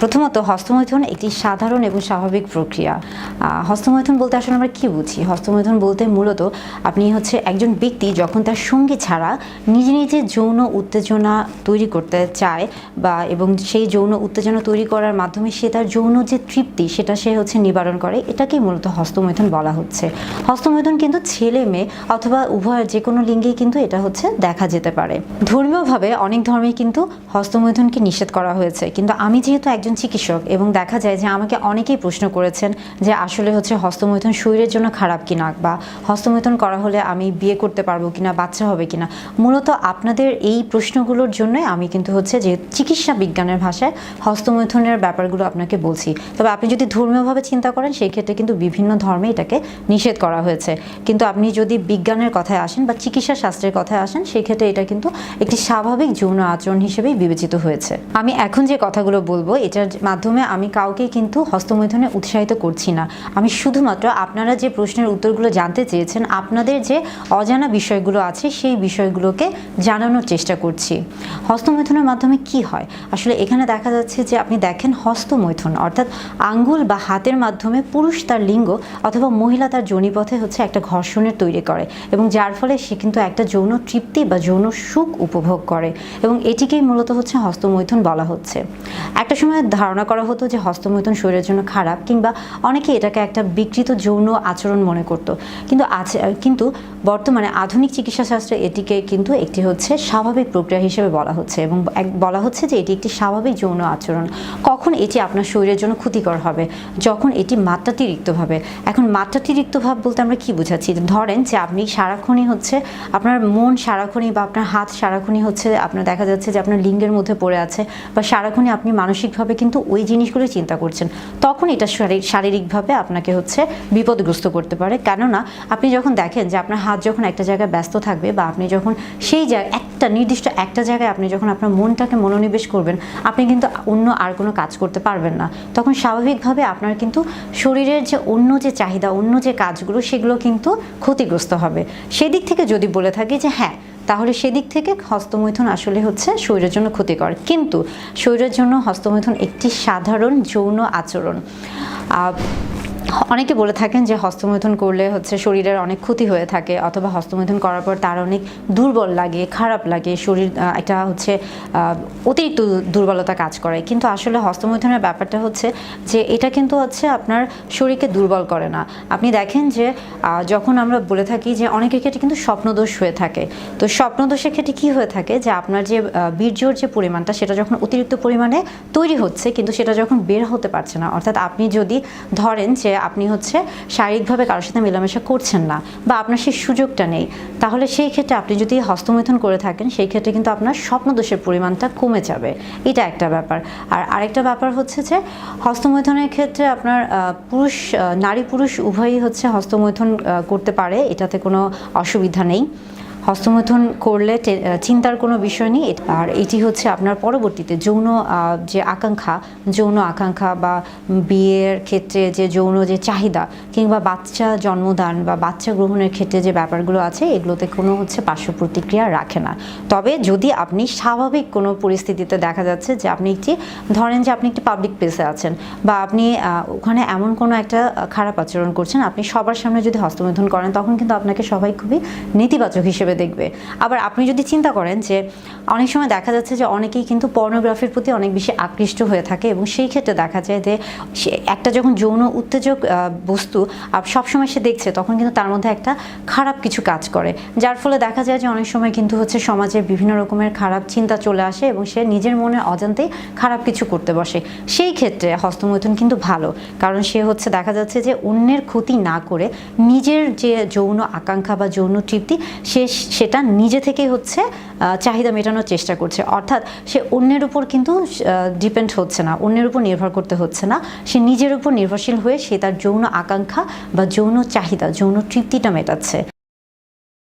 প্রথমত হস্তমৈথুন একটি সাধারণ এবং স্বাভাবিক প্রক্রিয়া। হস্তমৈথুন বলতে আসলে আমরা কি বুঝি? হস্তমৈথুন বলতে মূলত আপনি একজন ব্যক্তি যখন তার সঙ্গী ছাড়া নিজে নিজে যৌন উত্তেজনা তৈরি করতে চায় এবং সেই যৌন উত্তেজনা তৈরি করার মাধ্যমে সে তার যৌন যে তৃপ্তি সেটা সে নিবারণ করে, এটাকেই মূলত হস্তমৈথুন বলা হচ্ছে। হস্তমৈথুন কিন্তু ছেলে মেয়ে অথবা উভয় যে কোনো লিঙ্গেই কিন্তু এটা দেখা যেতে পারে। ধর্মীয়ভাবে অনেক ধর্মেই কিন্তু হস্তমৈথুনকে নিষেধ করা হয়েছে, কিন্তু আমি যেহেতু একজন চিকিৎসক এবং দেখা যায় যে আমাকে অনেকেই প্রশ্ন করেছেন যে আসলে হস্তমৈথুন শরীরের জন্য খারাপ কিনা, বা হস্তমৈথুন করা হলে আমি বিয়ে করতে পারবো কিনা, বাচ্চা হবে কিনা। মূলত আপনাদের এই প্রশ্নগুলোর জন্যই আমি কিন্তু যে চিকিৎসা বিজ্ঞানের ভাষায় হস্তমৈথুনের ব্যাপারগুলো আপনাকে বলছি। তবে আপনি যদি ধর্মীয়ভাবে চিন্তা করেন সেই ক্ষেত্রে কিন্তু বিভিন্ন ধর্মে এটাকে নিষেধ করা হয়েছে, কিন্তু আপনি যদি বিজ্ঞানের কথায় আসেন বা চিকিৎসা শাস্ত্রের কথায় আসেন সেই ক্ষেত্রে এটা কিন্তু একটি স্বাভাবিক যৌন আচরণ হিসেবেই বিবেচিত হয়েছে। আমি এখন যে কথাগুলো বলবো এটার মাধ্যমে আমি কাউকে কিন্তু হস্তমৈথুনে উৎসাহিত করছি না। আমি শুধুমাত্র আপনারা যে প্রশ্নের উত্তরগুলো জানতে চেয়েছেন, আপনাদের যে অজানা বিষয়গুলো আছে সেই বিষয়গুলোকে জানানোর চেষ্টা করছি। হস্তমৈথুনের মাধ্যমে কি হয় আসলে এখানে দেখা যাচ্ছে যে আপনি দেখেন হস্তমৈথুন অর্থাৎ আঙ্গুল বা হাতের মাধ্যমে পুরুষ তার লিঙ্গ অথবা মহিলা তার যোনিপথে একটা ঘর্ষণের তৈরি করে, এবং যার ফলে সে কিন্তু একটা যৌন তৃপ্তি বা যৌন সুখ উপভোগ করে, এবং এটিকেই মূলত হস্তমৈথুন বলা হচ্ছে। একটা সময় ধারণা করা হতো যে হস্তমৈথুন শরীরের জন্য খারাপ, কিংবা অনেকে এটাকে একটা বিকৃত যৌন আচরণ মনে করত, কিন্তু বর্তমানে আধুনিক চিকিৎসা শাস্ত্রে এটিকে কিন্তু একটি স্বাভাবিক প্রক্রিয়া হিসেবে বলা হচ্ছে, এবং বলা হচ্ছে যে এটি একটি স্বাভাবিক যৌন আচরণ। কখন এটি আপনার শরীরের জন্য ক্ষতিকর হবে? যখন এটি মাত্রাতিরিক্ত ভাবে। এখন মাত্রাতিরিক্ত ভাব বলতে আমরা কি বোঝাচ্ছি? ধরেন যে আপনি সারাক্ষণই আপনার মন সারাক্ষণই বা আপনার হাত সারাক্ষণই আপনার দেখা যাচ্ছে যে আপনার লিঙ্গের মধ্যে পড়ে আছে, বা সারাক্ষণই আপনি মানসিকভাবে কিন্তু ওই জিনিসগুলো চিন্তা করছেন, তখন এটা শারীরিকভাবে আপনাকে বিপদগ্রস্ত করতে পারে। কেননা আপনি যখন দেখেন যে আপনার হাত যখন একটা জায়গায় ব্যস্ত থাকবে, বা আপনি যখন সেই নির্দিষ্ট একটা জায়গায় আপনি যখন আপনার মনটাকে মনোনিবেশ করবেন, আপনি কিন্তু অন্য আর কোনো কাজ করতে পারবেন না। তখন স্বাভাবিকভাবে আপনার কিন্তু শরীরের যে অন্য যে চাহিদা, অন্য যে কাজগুলো সেগুলো কিন্তু ক্ষতিগ্রস্ত হবে। সেদিক থেকে যদি বলে থাকি যে হ্যাঁ, তাহলে সেদিক থেকে হস্তমৈথুন আসলে শরীরের জন্য ক্ষতিকর, কিন্তু শরীরের জন্য হস্তমৈথুন একটি সাধারণ যৌন আচরণ। অনেকে বলে থাকেন যে হস্তমৈথুন করলে শরীরের অনেক ক্ষতি হয়ে থাকে, অথবা হস্তমৈথুন করার পর তার অনেক দুর্বল লাগে, খারাপ লাগে, শরীর একটা অতিরিক্ত দুর্বলতা কাজ করে। কিন্তু আসলে হস্তমৈথুনের ব্যাপারটা যে এটা কিন্তু আপনার শরীরকে দুর্বল করে না। আপনি দেখেন যে যখন আমরা বলে থাকি যে অনেকের ক্ষেত্রে কিন্তু স্বপ্নদোষ হয়ে থাকে, তো স্বপ্নদোষের ক্ষেত্রে কি হয়ে থাকে যে আপনার যে বীর্যর যে পরিমাণটা সেটা যখন অতিরিক্ত পরিমাণে তৈরি হচ্ছে, কিন্তু সেটা যখন বের হতে পারছে না, অর্থাৎ আপনি যদি ধরেন যে আপনি শারীরিকভাবে কারোর সাথে মেলামেশা করছেন না, বা আপনার সেই সুযোগটা নেই, তাহলে সেই ক্ষেত্রে আপনি যদি হস্তমৈথুন করে থাকেন সেই ক্ষেত্রে কিন্তু আপনার স্বপ্নদোষের পরিমাণটা কমে যাবে। এটা একটা ব্যাপার। আর আরেকটা ব্যাপার যে হস্তমৈথুনের ক্ষেত্রে আপনার নারী পুরুষ উভয়ই হস্তমৈথুন করতে পারে, এটাতে কোনো অসুবিধা নেই। হস্তমৈথুন করলে চিন্তার কোনো বিষয় নেই। আর এটি আপনার পরবর্তীতে যৌন আকাঙ্ক্ষা বা বিয়ের ক্ষেত্রে যে যৌন যে চাহিদা, কিংবা বাচ্চা জন্মদান বা বাচ্চা গ্রহণের ক্ষেত্রে যে ব্যাপারগুলো আছে এগুলোতে কোনো পার্শ্ব প্রতিক্রিয়া রাখে না। তবে যদি আপনি স্বাভাবিক কোনো পরিস্থিতিতে দেখা যাচ্ছে যে আপনি ধরেন যে আপনি একটি পাবলিক প্লেসে আছেন, বা আপনি ওখানে এমন কোনো একটা খারাপ আচরণ করছেন, আপনি সবার সামনে যদি হস্তমৈথুন করেন তখন কিন্তু আপনাকে সবাই খুবই নেতিবাচক হিসেবে দেখবে। আবার আপনি যদি চিন্তা করেন যে অনেক সময় দেখা যাচ্ছে যে অনেকেই কিন্তু পর্নোগ্রাফির প্রতি অনেক বেশি আকৃষ্ট হয়ে থাকে, এবং সেই ক্ষেত্রে দেখা যায় যে একটা যখন যৌন উত্তেজক বস্তু সবসময় সে দেখছে, তখন কিন্তু তার মধ্যে একটা খারাপ কিছু কাজ করে, যার ফলে দেখা যায় যে অনেক সময় কিন্তু সমাজে বিভিন্ন রকমের খারাপ চিন্তা চলে আসে, এবং সে নিজের মনে অজান্তেই খারাপ কিছু করতে বসে। সেই ক্ষেত্রে হস্তমৈথুন কিন্তু ভালো, কারণ সে দেখা যাচ্ছে যে অন্যের ক্ষতি না করে নিজের যে যৌন আকাঙ্ক্ষা বা যৌন তৃপ্তি সেটা নিজে থেকেই চাহিদা মেটানোর চেষ্টা করছে, অর্থাৎ সে অন্যের উপর কিন্তু ডিপেন্ড হচ্ছে না, অন্যের উপর নির্ভর করতে হচ্ছে না, সে নিজের উপর নির্ভরশীল হয়ে সে তার যৌন আকাঙ্ক্ষা বা যৌন চাহিদা, যৌন তৃপ্তিটা মেটাচ্ছে।